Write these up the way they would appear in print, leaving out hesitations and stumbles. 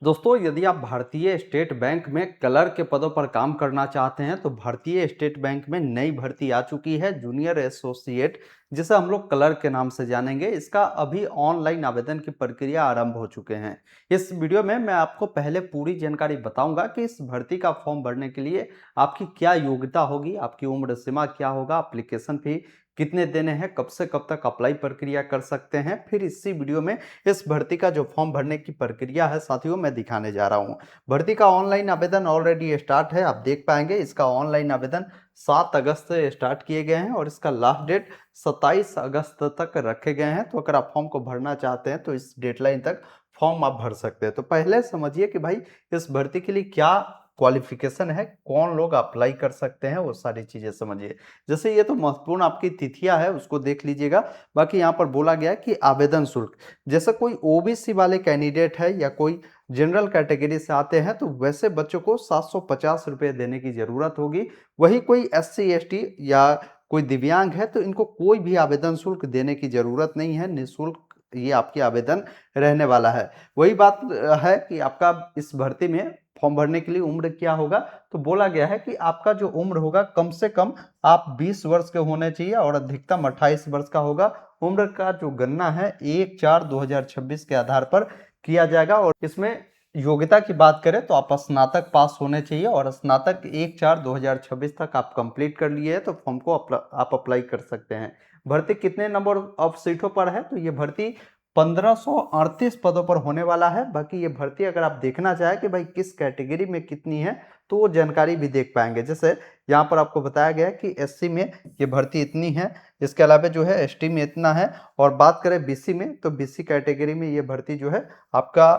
दोस्तों, यदि आप भारतीय स्टेट बैंक में क्लर्क के पदों पर काम करना चाहते हैं तो भारतीय स्टेट बैंक में नई भर्ती आ चुकी है जूनियर एसोसिएट, जिसे हम लोग क्लर्क के नाम से जानेंगे। इसका अभी ऑनलाइन आवेदन की प्रक्रिया आरंभ हो चुके हैं। इस वीडियो में मैं आपको पहले पूरी जानकारी बताऊंगा कि इस भर्ती का फॉर्म भरने के लिए आपकी क्या योग्यता होगी, आपकी उम्र सीमा क्या होगा, एप्लीकेशन फी कितने देने हैं, कब से कब तक अप्लाई प्रक्रिया कर सकते हैं। फिर इसी वीडियो में इस भर्ती का जो फॉर्म भरने की प्रक्रिया है साथियों, मैं दिखाने जा रहा हूं। भर्ती का ऑनलाइन आवेदन ऑलरेडी स्टार्ट है, आप देख पाएंगे। इसका ऑनलाइन आवेदन 7 अगस्त से स्टार्ट किए गए हैं और इसका लास्ट डेट 27 अगस्त तक रखे गए हैं। तो अगर आप फॉर्म को भरना चाहते हैं तो इस डेडलाइन तक फॉर्म आप भर सकते हैं। तो पहले समझिए कि भाई इस भर्ती के लिए क्या क्वालिफिकेशन है, कौन लोग अप्लाई कर सकते हैं, वो सारी चीजें समझिए। जैसे ये तो महत्वपूर्ण आपकी तिथियां है, उसको देख लीजिएगा। बाकी यहाँ पर बोला गया कि आवेदन शुल्क, जैसे कोई ओबीसी वाले कैंडिडेट है या कोई जनरल कैटेगरी से आते हैं तो वैसे बच्चों को 750 रुपये देने की जरूरत होगी। वही कोई SC ST या कोई दिव्यांग है तो इनको कोई भी आवेदन शुल्क देने की जरूरत नहीं है, निःशुल्क ये आपकी आवेदन रहने वाला है। वही बात है कि आपका इस भर्ती में फॉर्म भरने के लिए उम्र क्या होगा, तो बोला गया है कि आपका जो उम्र होगा कम से कम आप 20 वर्ष के होने चाहिए और अधिकतम 28 वर्ष का होगा। उम्र का जो गणना है 1/4/2026 के आधार पर किया जाएगा। और इसमें योग्यता की बात करें तो आप स्नातक पास होने चाहिए और स्नातक 1/4/2026 तक आप कंप्लीट कर लिए हैं तो फॉर्म को आप अप्लाई कर सकते हैं। भर्ती कितने नंबर ऑफ सीटों पर है, तो ये भर्ती 1538 पदों पर होने वाला है। बाकी ये भर्ती अगर आप देखना चाहें कि भाई किस कैटेगरी में कितनी है तो वो जानकारी भी देख पाएंगे। जैसे यहाँ पर आपको बताया गया है कि SC में ये भर्ती इतनी है, इसके अलावा जो है ST में इतना है। और बात करें BC में तो BC कैटेगरी में ये भर्ती जो है आपका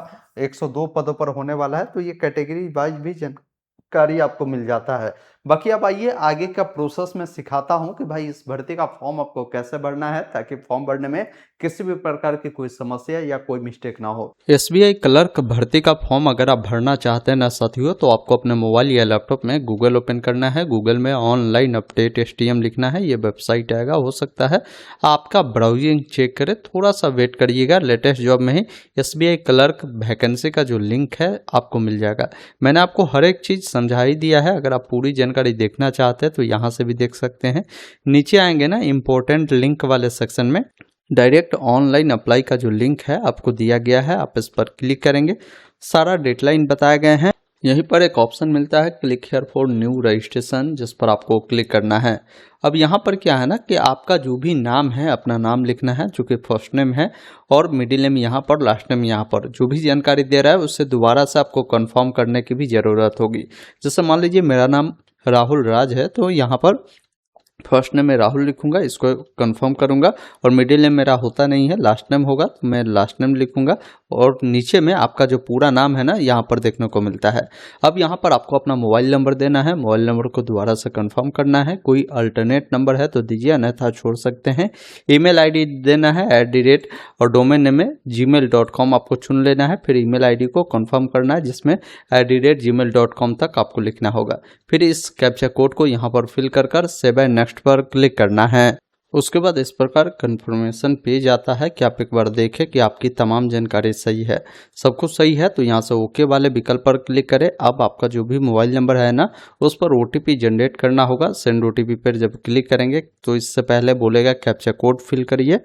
102 पदों पर होने वाला है। तो ये कैटेगरी वाइज भी जानकारी आपको मिल जाता है। बाकी अब आइए आगे का प्रोसेस में सिखाता हूं कि भाई इस भर्ती का फॉर्म आपको कैसे भरना है, ताकि फॉर्म भरने में किसी भी प्रकार की कोई समस्या या कोई मिस्टेक ना हो। SBI क्लर्क भर्ती का फॉर्म अगर आप भरना चाहते हैं ना साथियों, तो आपको अपने मोबाइल या लैपटॉप में गूगल ओपन करना है। गूगल में ऑनलाइन अपडेट STM लिखना है, ये वेबसाइट आएगा। हो सकता है आपका ब्राउजिंग चेक करे, थोड़ा सा वेट करिएगा। लेटेस्ट जॉब में ही SBI क्लर्क वैकेंसी का जो लिंक है आपको मिल जाएगा। मैंने आपको हर एक चीज़ समझा ही दिया है। अगर आप पूरी जानकारी देखना चाहते हैं तो यहाँ से भी देख सकते हैं। नीचे आएंगे ना इंपॉर्टेंट लिंक वाले सेक्शन में, डायरेक्ट ऑनलाइन अप्लाई का जो लिंक है आपको दिया गया है, आप इस पर क्लिक करेंगे। सारा डेडलाइन बताए गए हैं। यहीं पर एक ऑप्शन मिलता है click here for new registration, जिस पर आपको क्लिक करना है। अब यहाँ पर क्या है ना कि आपका जो भी नाम है अपना नाम लिखना है, जो कि फर्स्ट नेम है और मिडिल नेम यहाँ पर, लास्ट नेम यहाँ पर। जो भी जानकारी दे रहा है उससे दोबारा से आपको कंफर्म करने की भी ज़रूरत होगी। जैसे मान लीजिए मेरा नाम राहुल राज है, तो यहाँ पर फर्स्ट नेम में राहुल लिखूंगा, इसको कंफर्म करूंगा। और मिडिल नेम मेरा होता नहीं है, लास्ट नेम होगा तो मैं लास्ट नेम लिखूंगा। और नीचे में आपका जो पूरा नाम है ना यहाँ पर देखने को मिलता है। अब यहाँ पर आपको अपना मोबाइल नंबर देना है, मोबाइल नंबर को दोबारा से कंफर्म करना है। कोई अल्टरनेट नंबर है तो दीजिए, अन्यथा छोड़ सकते हैं। ईमेल आईडी देना है @ और डोमेन नेम में gmail.com आपको चुन लेना है। फिर ईमेल आईडी को कंफर्म करना है, जिसमें @gmail.com तक आपको लिखना होगा। फिर इस कैप्चा कोड को यहाँ पर फिल कर सेव एंड नेक्स्ट पर क्लिक करना है। उसके बाद इस प्रकार कंफर्मेशन पेज आता है कि आप एक बार देखें कि आपकी तमाम जानकारी सही है। सब कुछ सही है तो यहाँ से ओके वाले विकल्प पर क्लिक करें। अब आपका जो भी मोबाइल नंबर है ना उस पर OTP जनरेट करना होगा। सेंड OTP पर जब क्लिक करेंगे तो इससे पहले बोलेगा कैप्चा कोड फिल करिए।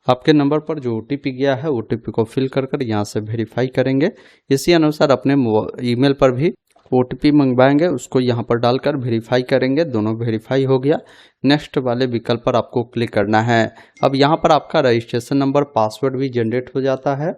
आपके नंबर पर जो OTP गया है OTP को फिल कर यहाँ से वेरीफाई करेंगे। इसी अनुसार अपने ईमेल पर भी OTP मंगवाएंगे, उसको यहाँ पर डालकर वेरीफाई करेंगे। दोनों वेरीफाई हो गया। नेक्स्ट वाले विकल्प पर आपको क्लिक करना है। अब यहाँ पर आपका रजिस्ट्रेशन नंबर, पासवर्ड भी जनरेट हो जाता है।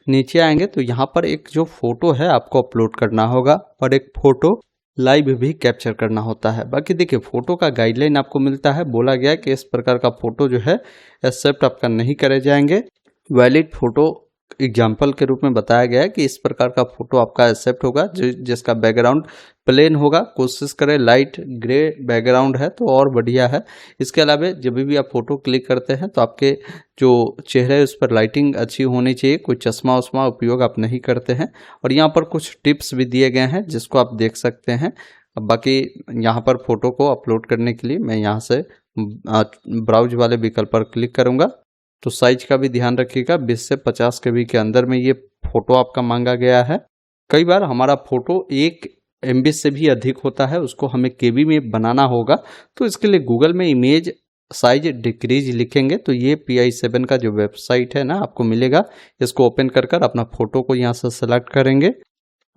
नीचे आएंगे तो यहाँ पर एक जो फोटो है आपको अपलोड करना होगा और एक फोटो लाइव भी कैप्चर करना होता है। बाकी देखिए फोटो का गाइडलाइन आपको मिलता है। बोला गया कि इस प्रकार का फोटो जो है एक्सेप्ट आपका नहीं करे जाएंगे। वैलिड फोटो एग्जाम्पल के रूप में बताया गया है कि इस प्रकार का फोटो आपका एक्सेप्ट होगा जिसका बैकग्राउंड प्लेन होगा। कोशिश करें लाइट ग्रे बैकग्राउंड है तो और बढ़िया है। इसके अलावा जब भी आप फोटो क्लिक करते हैं तो आपके जो चेहरे है उस पर लाइटिंग अच्छी होनी चाहिए। कोई चश्मा उस्मा उपयोग आप नहीं करते हैं। और यहाँ पर कुछ टिप्स भी दिए गए हैं जिसको आप देख सकते हैं। अब बाकी यहाँ पर फोटो को अपलोड करने के लिए मैं यहाँ से ब्राउज वाले विकल्प पर क्लिक करूँगा। तो साइज का भी ध्यान रखिएगा, 20 से 50 KB के अंदर में ये फोटो आपका मांगा गया है। कई बार हमारा फोटो 1 MB से भी अधिक होता है, उसको हमें KB में बनाना होगा। तो इसके लिए गूगल में इमेज साइज डिक्रीज लिखेंगे तो ये PI7 का जो वेबसाइट है ना आपको मिलेगा। इसको ओपन कर कर अपना फोटो को यहाँ से सेलेक्ट करेंगे।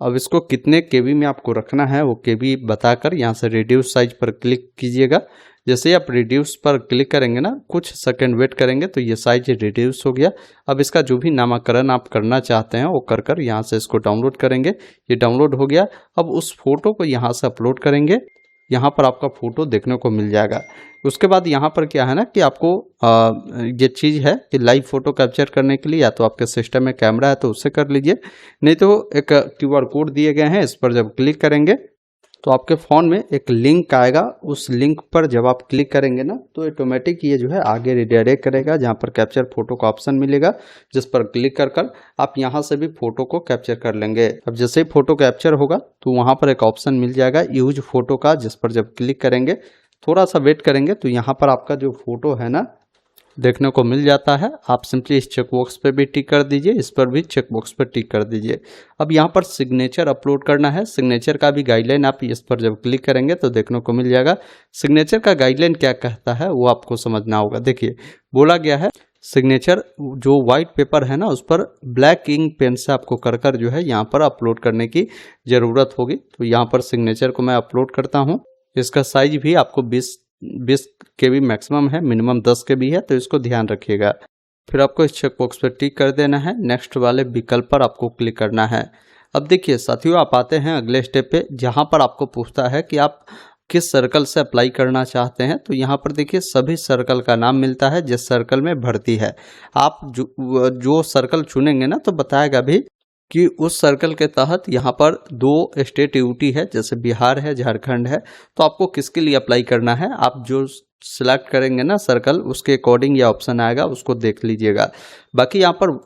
अब इसको कितने KB में आपको रखना है वो KB बताकर यहाँ से रिड्यूस साइज पर क्लिक कीजिएगा। जैसे ही आप रिड्यूस पर क्लिक करेंगे ना, कुछ सेकंड वेट करेंगे तो ये साइज रिड्यूस हो गया। अब इसका जो भी नामकरण आप करना चाहते हैं वो कर कर यहाँ से इसको डाउनलोड करेंगे। ये डाउनलोड हो गया। अब उस फोटो को यहाँ से अपलोड करेंगे। यहाँ पर आपका फोटो देखने को मिल जाएगा। उसके बाद यहाँ पर क्या है ना कि आपको ये चीज़ है कि लाइव फोटो कैप्चर करने के लिए या तो आपके सिस्टम में कैमरा है तो उससे कर लीजिए, नहीं तो एक QR कोड दिए गए हैं, इस पर जब क्लिक करेंगे तो आपके फ़ोन में एक लिंक आएगा। उस लिंक पर जब आप क्लिक करेंगे ना तो ऑटोमेटिक ये जो है आगे रिडायरेक्ट करेगा, जहाँ पर कैप्चर फोटो का ऑप्शन मिलेगा, जिस पर क्लिक कर कर आप यहाँ से भी फोटो को कैप्चर कर लेंगे। अब जैसे ही फोटो कैप्चर होगा तो वहाँ पर एक ऑप्शन मिल जाएगा यूज फोटो का, जिस पर जब क्लिक करेंगे थोड़ा सा वेट करेंगे तो यहाँ पर आपका जो फोटो है ना देखने को मिल जाता है। आप सिंपली इस चेक बॉक्स पे भी टिक कर दीजिए, इस पर भी चेक बॉक्स पर टिक कर दीजिए। अब यहाँ पर सिग्नेचर अपलोड करना है। सिग्नेचर का भी गाइडलाइन आप इस पर जब क्लिक करेंगे तो देखने को मिल जाएगा। सिग्नेचर का गाइडलाइन क्या कहता है वो आपको समझना होगा। देखिए बोला गया है सिग्नेचर जो वाइट पेपर है ना उस पर ब्लैक इंक पेन से आपको कर कर जो है यहाँ पर अपलोड करने की ज़रूरत होगी। तो यहाँ पर सिग्नेचर को मैं अपलोड करता हूँ। इसका साइज भी आपको 20 KB मैक्सिमम है, मिनिमम 10 KB है, तो इसको ध्यान रखिएगा। फिर आपको इस चेक बॉक्स पर टिक कर देना है। नेक्स्ट वाले विकल्प पर आपको क्लिक करना है। अब देखिए साथियों, आप आते हैं अगले स्टेप पे, जहां पर आपको पूछता है कि आप किस सर्कल से अप्लाई करना चाहते हैं। तो यहाँ पर देखिए सभी सर्कल का नाम मिलता है जिस सर्कल में भर्ती है। आप जो सर्कल चुनेंगे ना तो बताएगा भी कि उस सर्कल के तहत यहाँ पर 2 स्टेट यूटी है, जैसे बिहार है, झारखंड है, तो आपको किसके लिए अप्लाई करना है आप जो सिलेक्ट करेंगे ना सर्कल उसके अकॉर्डिंग ये ऑप्शन आएगा, उसको देख लीजिएगा। बाकी यहाँ पर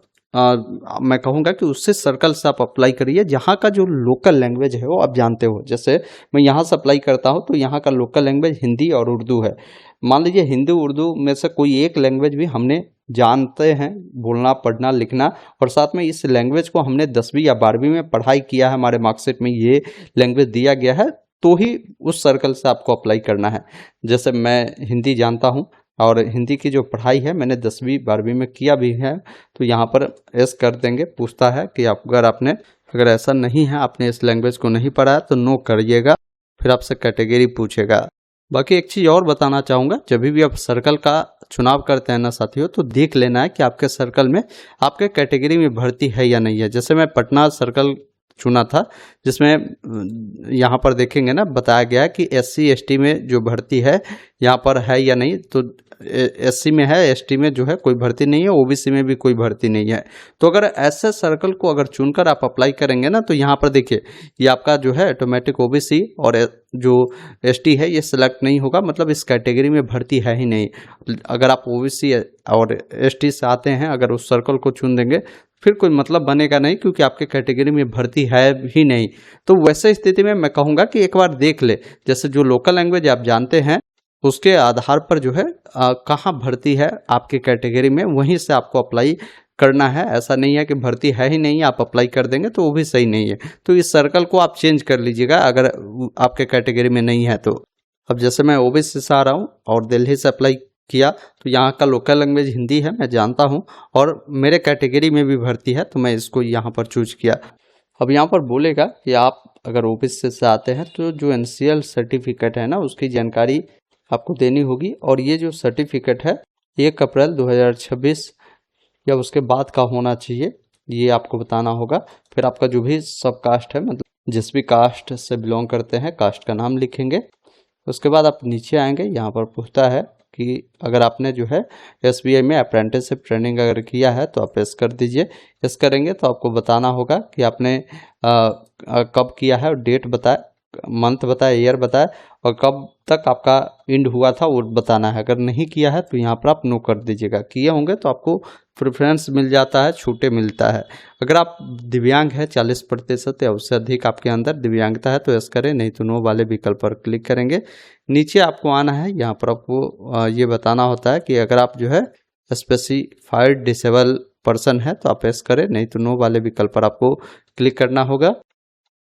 मैं कहूँगा कि उससे सर्कल से आप अप्लाई करिए जहाँ का जो लोकल लैंग्वेज है वो आप जानते हो। जैसे मैं यहाँ से अप्लाई करता हूँ तो यहाँ का लोकल लैंग्वेज हिंदी और उर्दू है। मान लीजिए हिंदी उर्दू में से कोई एक लैंग्वेज भी हमने जानते हैं बोलना, पढ़ना, लिखना, और साथ में इस लैंग्वेज को हमने 10वीं या 12वीं में पढ़ाई किया है, हमारे मार्कशीट में ये लैंग्वेज दिया गया है, तो ही उस सर्कल से आपको अप्लाई करना है। जैसे मैं हिंदी जानता हूँ और हिंदी की जो पढ़ाई है मैंने 10वीं 12वीं में किया भी है, तो यहाँ पर एस कर देंगे। पूछता है कि अगर ऐसा नहीं है, आपने इस लैंग्वेज को नहीं पढ़ा है तो नो करिएगा। फिर आपसे कैटेगरी पूछेगा। बाकी एक चीज़ और बताना चाहूँगा, जब भी आप सर्कल का चुनाव करते हैं ना साथियों तो देख लेना है कि आपके सर्कल में आपके कैटेगरी में भर्ती है या नहीं है। जैसे मैं पटना सर्कल चुना था, जिसमें यहाँ पर देखेंगे ना बताया गया है कि SC ST में जो भर्ती है यहाँ पर है या नहीं। तो SC में है, ST में जो है कोई भर्ती नहीं है, OBC में भी कोई भर्ती नहीं है। तो अगर ऐसे सर्कल को अगर चुनकर आप अप्लाई करेंगे ना तो यहाँ पर देखिए ये आपका जो है ऑटोमेटिक OBC और जो ST है ये सिलेक्ट नहीं होगा, मतलब इस कैटेगरी में भर्ती है ही नहीं। अगर आप OBC और ST से आते हैं, अगर उस सर्कल को चुन देंगे फिर कोई मतलब बनेगा नहीं, क्योंकि आपके कैटेगरी में भर्ती है ही नहीं। तो वैसे स्थिति में मैं कहूँगा कि एक बार देख ले, जैसे जो लोकल लैंग्वेज आप जानते हैं उसके आधार पर जो है कहाँ भर्ती है आपके कैटेगरी में, वहीं से आपको अप्लाई करना है। ऐसा नहीं है कि भर्ती है ही नहीं आप अप्लाई कर देंगे तो वो भी सही नहीं है। तो इस सर्कल को आप चेंज कर लीजिएगा अगर आपके कैटेगरी में नहीं है तो। अब जैसे मैं OBC से आ रहा हूँ और दिल्ली से अप्लाई किया, तो यहाँ का लोकल लैंग्वेज हिंदी है, मैं जानता हूँ, और मेरे कैटेगरी में भी भर्ती है तो मैं इसको यहाँ पर चूज किया। अब यहाँ पर बोलेगा कि आप अगर OBC से आते हैं तो जो NCL सर्टिफिकेट है ना उसकी जानकारी आपको देनी होगी, और ये जो सर्टिफिकेट है 1 अप्रैल 2026 या उसके बाद का होना चाहिए, ये आपको बताना होगा। फिर आपका जो भी सब कास्ट है, मतलब जिस भी कास्ट से बिलोंग करते हैं, कास्ट का नाम लिखेंगे। उसके बाद आप नीचे आएंगे, यहाँ पर पूछता है कि अगर आपने जो है SBI में अप्रेंटिसशिप ट्रेनिंग अगर किया है तो आप यस कर दीजिए। यस करेंगे तो आपको बताना होगा कि आपने कब किया है, और डेट बताए, मंथ बताए, ईयर बताए, और कब तक आपका एंड हुआ था वो बताना है। अगर नहीं किया है तो यहाँ पर आप नो कर दीजिएगा। किए होंगे तो आपको प्रेफरेंस मिल जाता है, छूटे मिलता है। अगर आप दिव्यांग है 40% या उससे अधिक आपके अंदर दिव्यांगता है तो यस करें, नहीं तो नो वाले विकल्प पर क्लिक करेंगे। नीचे आपको आना है, यहाँ पर आपको ये बताना होता है कि अगर आप जो है स्पेसिफाइड डिसेबल पर्सन है तो आप यस करें, नहीं तो नो वाले विकल्प पर आपको क्लिक करना होगा।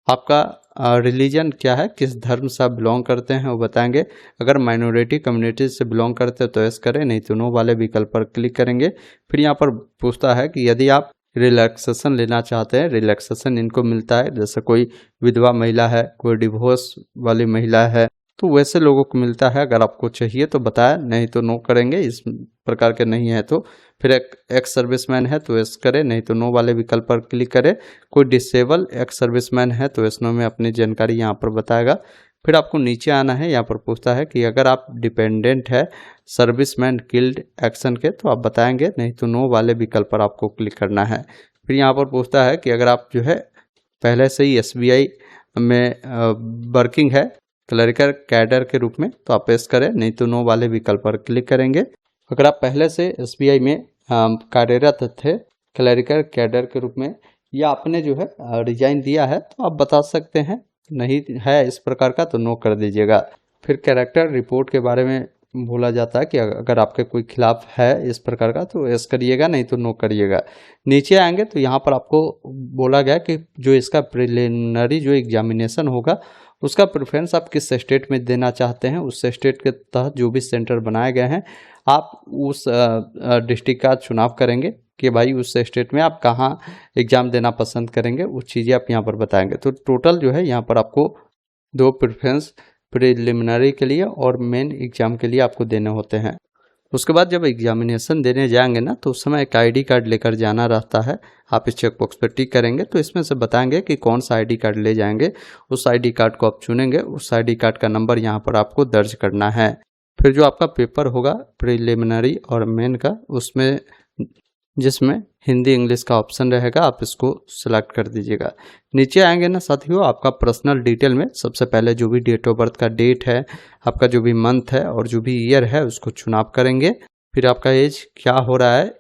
आपका रिलीजन क्या है, किस धर्म से आप बिलोंग करते हैं वो बताएंगे। अगर माइनॉरिटी कम्युनिटी से बिलोंग करते हैं तो यस करें, नहीं तो नो वाले विकल्प पर क्लिक करेंगे। फिर यहाँ पर पूछता है कि यदि आप रिलैक्सेशन लेना चाहते हैं, रिलैक्सेशन इनको मिलता है, जैसे कोई विधवा महिला है, कोई डिवोर्स वाली महिला है, तो वैसे लोगों को मिलता है। अगर आपको चाहिए तो बताएं, नहीं तो नो करेंगे। इस प्रकार के नहीं है तो फिर एक्स सर्विसमैन है तो यस करें, नहीं तो नो वाले विकल्प पर क्लिक करें। कोई डिसेबल एक्स सर्विसमैन है तो यस नो में अपनी जानकारी यहाँ पर बताएगा। फिर आपको नीचे आना है, यहाँ पर पूछता है कि अगर आप डिपेंडेंट है सर्विसमैन किल्ड एक्शन के तो आप बताएंगे, नहीं तो नो वाले विकल्प पर आपको क्लिक करना है। फिर यहाँ पर पूछता है कि अगर आप जो है पहले से ही SBI में वर्किंग है क्लरिकल कैडर के रूप में तो आप यस करें, नहीं तो नो वाले विकल्प पर क्लिक करेंगे। अगर आप पहले से SBI में कार्यरत थे क्लरिकल कैडर के रूप में, या आपने जो है रिजाइन दिया है तो आप बता सकते हैं, नहीं है इस प्रकार का तो नो कर दीजिएगा। फिर कैरेक्टर रिपोर्ट के बारे में बोला जाता है कि अगर आपके कोई खिलाफ है इस प्रकार का तो यस करिएगा, नहीं तो नो करिएगा। नीचे आएंगे तो यहाँ पर आपको बोला गया कि जो इसका प्रिलिमिनरी जो एग्जामिनेशन होगा उसका प्रेफरेंस आप किस स्टेट में देना चाहते हैं, उस स्टेट के तहत जो भी सेंटर बनाए गए हैं आप उस डिस्ट्रिक्ट का चुनाव करेंगे कि भाई उस स्टेट में आप कहाँ एग्ज़ाम देना पसंद करेंगे, वो चीज़ें आप यहाँ पर बताएंगे। तो टोटल जो है यहाँ पर आपको 2 प्रेफरेंस प्रिलिमिनरी के लिए और मेन एग्ज़ाम के लिए आपको देने होते हैं। उसके बाद जब एग्जामिनेशन देने जाएंगे ना तो उस समय एक ID कार्ड लेकर जाना रहता है। आप इस चेकबॉक्स पर टिक करेंगे तो इसमें से बताएंगे कि कौन सा ID कार्ड ले जाएंगे। उस ID कार्ड को आप चुनेंगे, उस ID कार्ड का नंबर यहाँ पर आपको दर्ज करना है। फिर जो आपका पेपर होगा प्रिलिमिनरी और मेन का, उसमें जिसमें हिंदी इंग्लिश का ऑप्शन रहेगा, आप इसको सिलेक्ट कर दीजिएगा। नीचे आएंगे ना साथियों, आपका पर्सनल डिटेल में सबसे पहले जो भी डेट ऑफ बर्थ का डेट है, आपका जो भी मंथ है और जो भी ईयर है उसको चुनाव करेंगे। फिर आपका एज क्या हो रहा है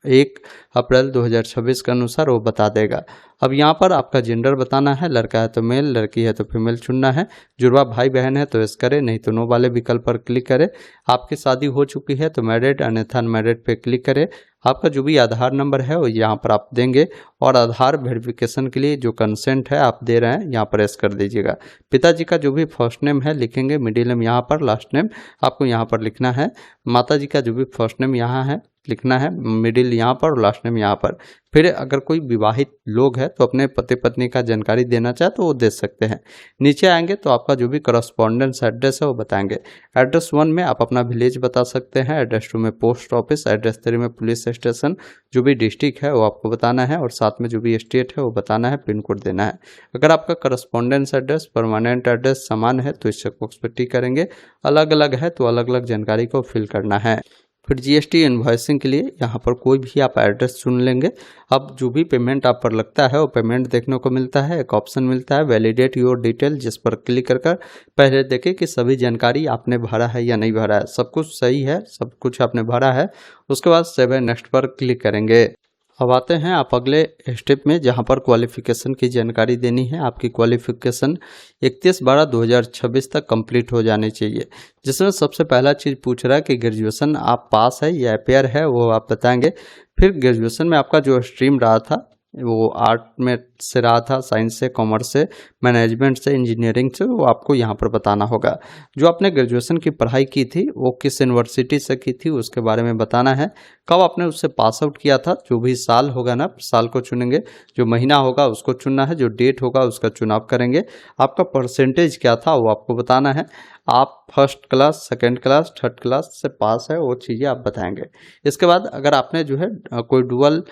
1 अप्रैल 2026 के अनुसार वो बता देगा। अब यहाँ पर आपका जेंडर बताना है, लड़का है तो मेल, लड़की है तो फीमेल चुनना है। जुड़वा भाई बहन है तो यस करें, नहीं तो नो वाले विकल्प पर क्लिक करें। आपकी शादी हो चुकी है तो मैरिड, अन्यथा अनमैरिड पे क्लिक करें। आपका जो भी आधार नंबर है वो यहाँ पर आप देंगे और आधार वेरिफिकेशन के लिए जो कंसेंट है आप दे रहे हैं यहाँ पर यस कर दीजिएगा। पिताजी का जो भी फर्स्ट नेम है लिखेंगे, मिडिल नेम यहाँ पर, लास्ट नेम आपको यहाँ पर लिखना है। माता जी का जो भी फर्स्ट नेम यहाँ है लिखना है, मिडिल यहाँ पर और लास्ट नेम यहाँ पर। फिर अगर कोई विवाहित लोग है तो अपने पति पत्नी का जानकारी देना चाहे तो वो दे सकते हैं। नीचे आएंगे तो आपका जो भी करस्पॉन्डेंस एड्रेस है वो बताएंगे। एड्रेस 1 में आप अपना विलेज बता सकते हैं, एड्रेस 2 में पोस्ट ऑफिस, एड्रेस 3 में पुलिस स्टेशन, जो भी डिस्ट्रिक्ट है वो आपको बताना है और साथ में जो भी स्टेट है वो बताना है, पिन कोड देना है। अगर आपका करस्पॉन्डेंस एड्रेस परमानेंट एड्रेस समान है तो इस चेकबॉक्स पर टिक करेंगे। अलग अलग है तो अलग अलग जानकारी को फिल करना है। फिर GST इन्वॉइसिंग के लिए यहाँ पर कोई भी आप एड्रेस चुन लेंगे। अब जो भी पेमेंट आप पर लगता है वो पेमेंट देखने को मिलता है। एक ऑप्शन मिलता है वैलिडेट योर डिटेल, जिस पर क्लिक कर पहले देखें कि सभी जानकारी आपने भरा है या नहीं भरा है। सब कुछ सही है, सब कुछ आपने भरा है। उसके बाद सेव एंड नेक्स्ट पर क्लिक करेंगे। अब आते हैं आप अगले स्टेप में जहां पर क्वालिफिकेशन की जानकारी देनी है। आपकी क्वालिफिकेशन 31/12/2026 तक कंप्लीट हो जानी चाहिए, जिसमें सबसे पहला चीज़ पूछ रहा है कि ग्रेजुएशन आप पास है या अपेयर है, वो आप बताएंगे। फिर ग्रेजुएशन में आपका जो स्ट्रीम रहा था वो आर्ट में से रहा था, साइंस से, कॉमर्स से, मैनेजमेंट से, इंजीनियरिंग से, वो आपको यहाँ पर बताना होगा। जो आपने ग्रेजुएशन की पढ़ाई की थी वो किस यूनिवर्सिटी से की थी उसके बारे में बताना है। कब आपने उससे पास आउट किया था, जो भी साल होगा ना साल को चुनेंगे, जो महीना होगा उसको चुनना है, जो डेट होगा उसका चुनाव करेंगे। आपका परसेंटेज क्या था वो आपको बताना है। आप first class, second class, third class से पास है वो चीज़ें आप बताएंगे। इसके बाद अगर आपने जो है कोई डुअल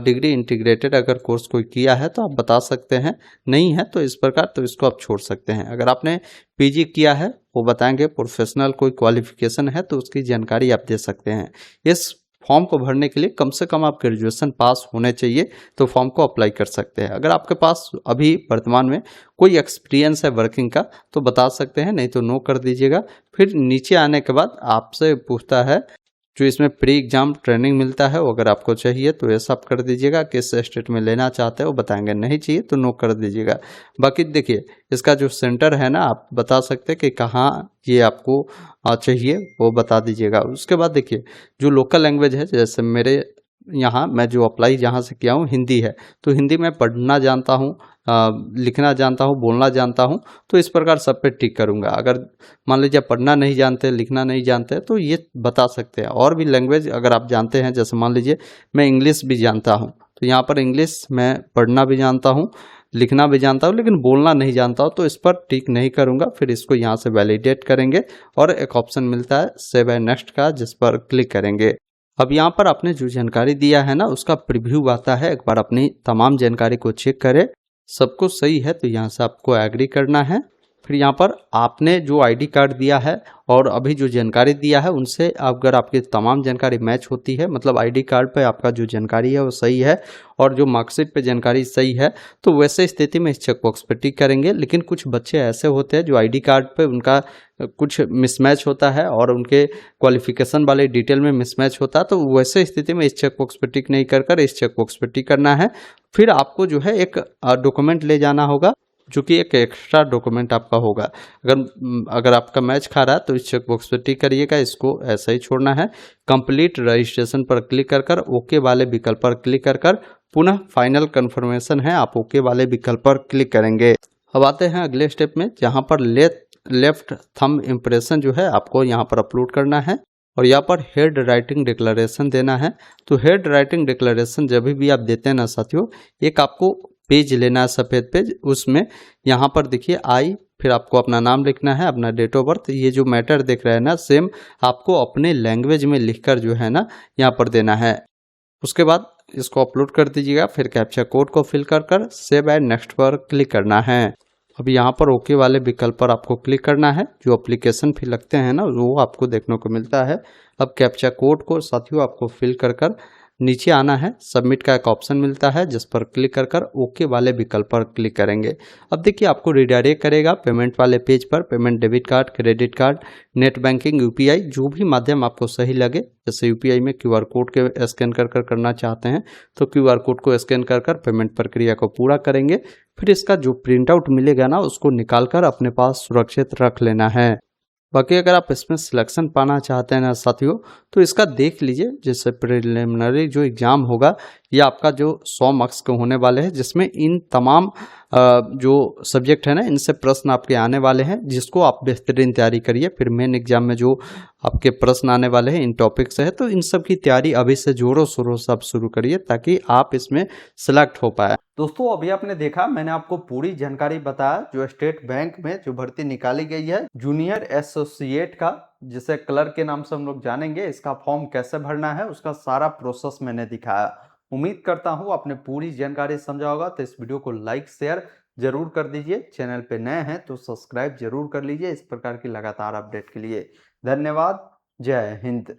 डिग्री इंटीग्रेटेड अगर कोर्स कोई किया है तो आप बता सकते हैं, नहीं है तो इस प्रकार तो इसको आप छोड़ सकते हैं। अगर आपने PG किया है वो बताएंगे। प्रोफेशनल कोई क्वालिफिकेशन है तो उसकी जानकारी आप दे सकते हैं। इस फॉर्म को भरने के लिए कम से कम आप ग्रेजुएशन पास होने चाहिए तो फॉर्म को अप्लाई कर सकते हैं। अगर आपके पास अभी वर्तमान में कोई एक्सपीरियंस है वर्किंग का तो बता सकते हैं, नहीं तो नो कर दीजिएगा। फिर नीचे आने के बाद आपसे पूछता है जो इसमें प्री एग्जाम ट्रेनिंग मिलता है वो अगर आपको चाहिए तो ये सब कर दीजिएगा। किस स्टेट में लेना चाहते हैं वो बताएंगे, नहीं चाहिए तो नो कर दीजिएगा। बाकी देखिए इसका जो सेंटर है ना आप बता सकते हैं कि कहाँ ये आपको चाहिए वो बता दीजिएगा। उसके बाद देखिए जो लोकल लैंग्वेज है, जैसे मेरे यहाँ मैं जो अप्लाई जहाँ से किया हूँ हिंदी है, तो हिंदी मैं पढ़ना जानता हूँ, लिखना जानता हूँ, बोलना जानता हूँ, तो इस प्रकार सब पे टिक करूँगा। अगर मान लीजिए पढ़ना नहीं जानते, लिखना नहीं जानते, तो ये बता सकते हैं। और भी लैंग्वेज अगर आप जानते हैं, जैसे मान लीजिए मैं इंग्लिश भी जानता हूँ, तो यहाँ पर इंग्लिश मैं पढ़ना भी जानता हूँ, लिखना भी जानता हूँ, लेकिन बोलना नहीं जानता हूँ, तो इस पर टिक नहीं करूँगा। फिर इसको यहाँ से वैलिडेट करेंगे और एक ऑप्शन मिलता है सेव एंड नेक्स्ट का, जिस पर क्लिक करेंगे। अब यहाँ पर आपने जो जानकारी दिया है ना, उसका प्रीव्यू आता है। एक बार अपनी तमाम जानकारी को चेक करें, सब कुछ सही है तो यहाँ से आपको एग्री करना है। फिर यहाँ पर आपने जो आईडी कार्ड दिया है और अभी जो जानकारी दिया है, उनसे अगर आपकी तमाम जानकारी मैच होती है, मतलब आईडी कार्ड पे आपका जो जानकारी है वो सही है और जो मार्कशीट पे जानकारी सही है, तो वैसे स्थिति में इस चेकबॉक्स पे टिक करेंगे। लेकिन कुछ बच्चे ऐसे होते हैं जो आईडी कार्ड पे उनका कुछ मिसमैच होता है और उनके क्वालिफिकेशन वाले डिटेल में मिसमैच होता है, तो वैसे स्थिति में इस चेकबॉक्स पे टिक नहीं कर इस चेकबॉक्स पे टिक करना है। फिर आपको जो है एक डॉक्यूमेंट ले जाना होगा, जो कि एक एक्स्ट्रा डॉक्यूमेंट आपका होगा। अगर आपका मैच खा रहा है तो इस चेकबॉक्स पे टिक करिएगा, इसको ऐसा ही छोड़ना है। कंप्लीट रजिस्ट्रेशन पर क्लिक कर ओके वाले विकल्प पर क्लिक कर पुनः फाइनल कंफर्मेशन है, आप ओके वाले विकल्प पर क्लिक करेंगे। अब आते हैं अगले स्टेप में, जहाँ पर लेफ्ट थंब इम्प्रेशन जो है आपको यहाँ पर अपलोड करना है और यहाँ पर हेड राइटिंग डिक्लेरेशन देना है। तो हेड राइटिंग डिक्लेरेशन जब भी आप देते हैं ना साथियों, एक आपको पेज लेना है, सफ़ेद पेज, उसमें यहाँ पर देखिए आई, फिर आपको अपना नाम लिखना है, अपना डेट ऑफ बर्थ, ये जो मैटर देख रहे हैं ना, सेम आपको अपने लैंग्वेज में लिखकर जो है ना यहाँ पर देना है। उसके बाद इसको अपलोड कर दीजिएगा, फिर कैप्चा कोड को फिल कर सेव एंड नेक्स्ट पर क्लिक करना है। अब यहाँ पर ओके वाले विकल्प पर आपको क्लिक करना है। जो एप्लीकेशन फी लगते हैं ना, वो आपको देखने को मिलता है। अब कैप्चा कोड को साथियों आपको फिल कर नीचे आना है, सबमिट का एक ऑप्शन मिलता है, जिस पर क्लिक कर ओके वाले विकल्प पर क्लिक करेंगे। अब देखिए आपको रिडायरेक्ट करेगा पेमेंट वाले पेज पर। Payment debit card, credit card, net banking, UPI, जो भी माध्यम आपको सही लगे। जैसे यूपीआई में क्यूआर कोड के स्कैन कर करना चाहते हैं तो क्यूआर कोड को स्कैन कर पेमेंट प्रक्रिया को पूरा करेंगे। फिर इसका जो प्रिंट आउट मिलेगा ना, उसको निकाल कर अपने पास सुरक्षित रख लेना है। बाकी अगर आप इसमें सिलेक्शन पाना चाहते हैं ना साथियों, तो इसका देख लीजिए। जैसे प्रिलिमिनरी जो एग्ज़ाम होगा, ये आपका जो 100 मार्क्स के होने वाले हैं, जिसमें इन तमाम जो सब्जेक्ट है ना, इनसे प्रश्न आपके आने वाले हैं, जिसको आप बेहतरीन तैयारी करिए। फिर मेन एग्जाम में जो आपके प्रश्न आने वाले हैं इन टॉपिक से है, तो इन सब की तैयारी अभी से जोरों शोरों से आप शुरू करिए, ताकि आप इसमें सिलेक्ट हो पाए। दोस्तों अभी आपने देखा, मैंने आपको पूरी जानकारी बताया जो स्टेट बैंक में जो भर्ती निकाली गई है जूनियर एसोसिएट का, जिसे क्लर्क के नाम से हम लोग जानेंगे। इसका फॉर्म कैसे भरना है उसका सारा प्रोसेस मैंने दिखाया। उम्मीद करता हूँ आपने पूरी जानकारी समझा होगा। तो इस वीडियो को लाइक शेयर जरूर कर दीजिए। चैनल पे नए हैं तो सब्सक्राइब जरूर कर लीजिए इस प्रकार की लगातार अपडेट के लिए। धन्यवाद। जय हिंद।